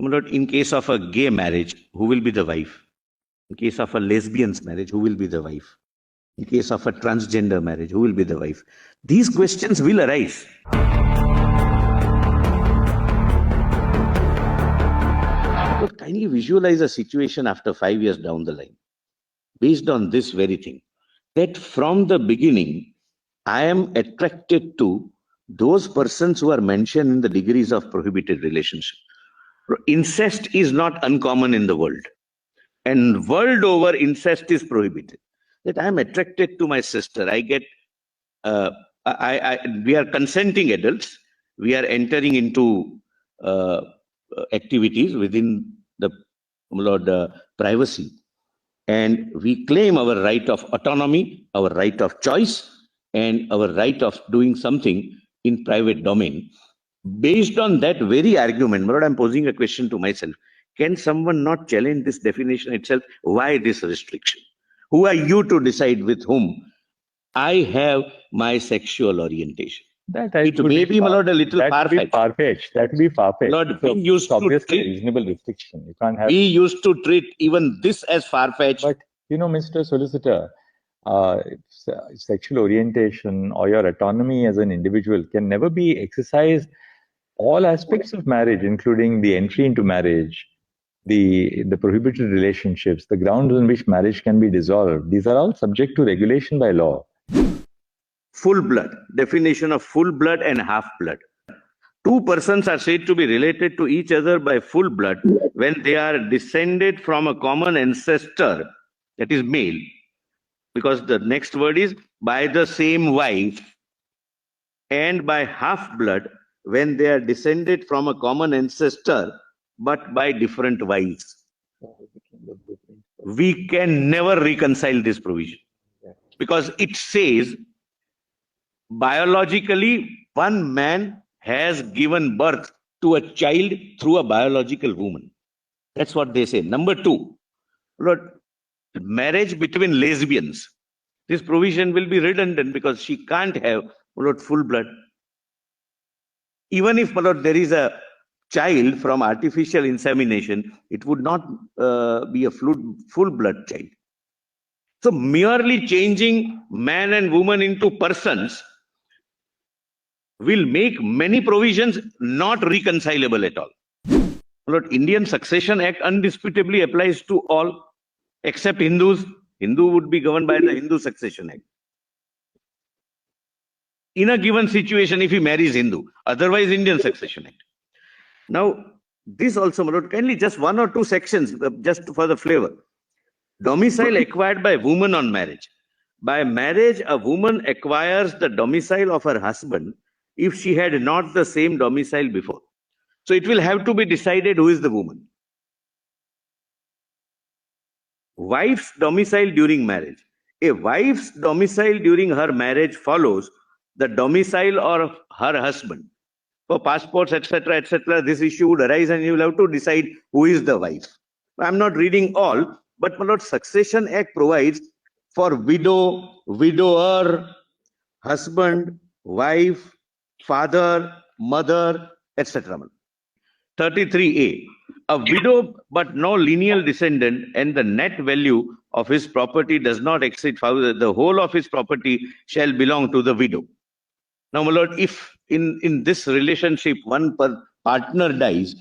My lord, in case of a gay marriage, who will be the wife? In case of a lesbian's marriage, who will be the wife? In case of a transgender marriage, who will be the wife? These questions will arise. But kindly visualize a situation after 5 years down the line, based on this very thing, that from the beginning, I am attracted to those persons who are mentioned in the degrees of prohibited relationship. Incest is not uncommon in the world, and world over incest is prohibited. That I am attracted to my sister. I get, we are consenting adults. We are entering into activities within the privacy, and we claim our right of autonomy, our right of choice, and our right of doing something in private domain. Based on that very argument, my lord, I'm posing a question to myself. Can someone not challenge this definition itself? Why this restriction? Who are you to decide with whom I have my sexual orientation? It may be, my lord, a little far-fetched. That would be far-fetched. Lord, we used to obviously treat, reasonable restriction. You can't have. We used to treat even this as far-fetched. But Mr. Solicitor, sexual orientation or your autonomy as an individual can never be exercised. All aspects of marriage, including the entry into marriage, the prohibited relationships, the grounds on which marriage can be dissolved, these are all subject to regulation by law. Full blood, definition of full blood and half blood. Two persons are said to be related to each other by full blood when they are descended from a common ancestor, that is male, because the next word is by the same wife, and by half blood when they are descended from a common ancestor but by different wives. We can never reconcile this provision because it says biologically one man has given birth to a child through a biological woman. That's what they say. Number two, Lord, marriage between lesbians. This provision will be redundant because she can't have, Lord, full blood. Even if, Lord, there is a child from artificial insemination, it would not be a full blood child. So merely changing man and woman into persons will make many provisions not reconcilable at all. Lord, Indian Succession Act undisputably applies to all except Hindus. Hindu would be governed by the Hindu Succession Act. In a given situation, if he marries Hindu, otherwise Indian Succession Act. Now, this also, Lord, kindly just one or two sections, just for the flavor. Domicile acquired by woman on marriage. By marriage, a woman acquires the domicile of her husband if she had not the same domicile before. So it will have to be decided who is the woman. Wife's domicile during marriage. A wife's domicile during her marriage follows the domicile of her husband. For passports, etc., this issue would arise and you will have to decide who is the wife. I'm not reading all, but my Lord, Succession Act provides for widow, widower, husband, wife, father, mother, etc. 33A. A widow but no lineal descendant and the net value of his property does not exceed the whole of his property shall belong to the widow. Now, my Lord, if in this relationship one partner dies,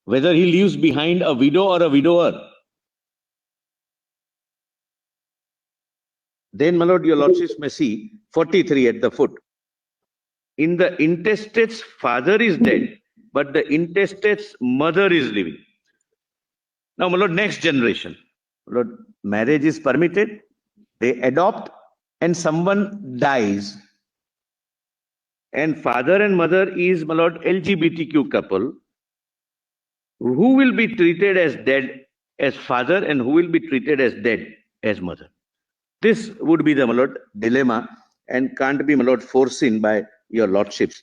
whether he leaves behind a widow or a widower, then, my Lord, your Lordships may see 43 at the foot. In the intestate's father is dead, but the intestate's mother is living. Now, my Lord, next generation. My Lord, marriage is permitted, they adopt, and someone dies. And father and mother is, my Lord, LGBTQ couple. Who will be treated as dead as father and who will be treated as dead as mother? This would be the, my Lord, dilemma and can't be, my Lord, foreseen by your Lordships.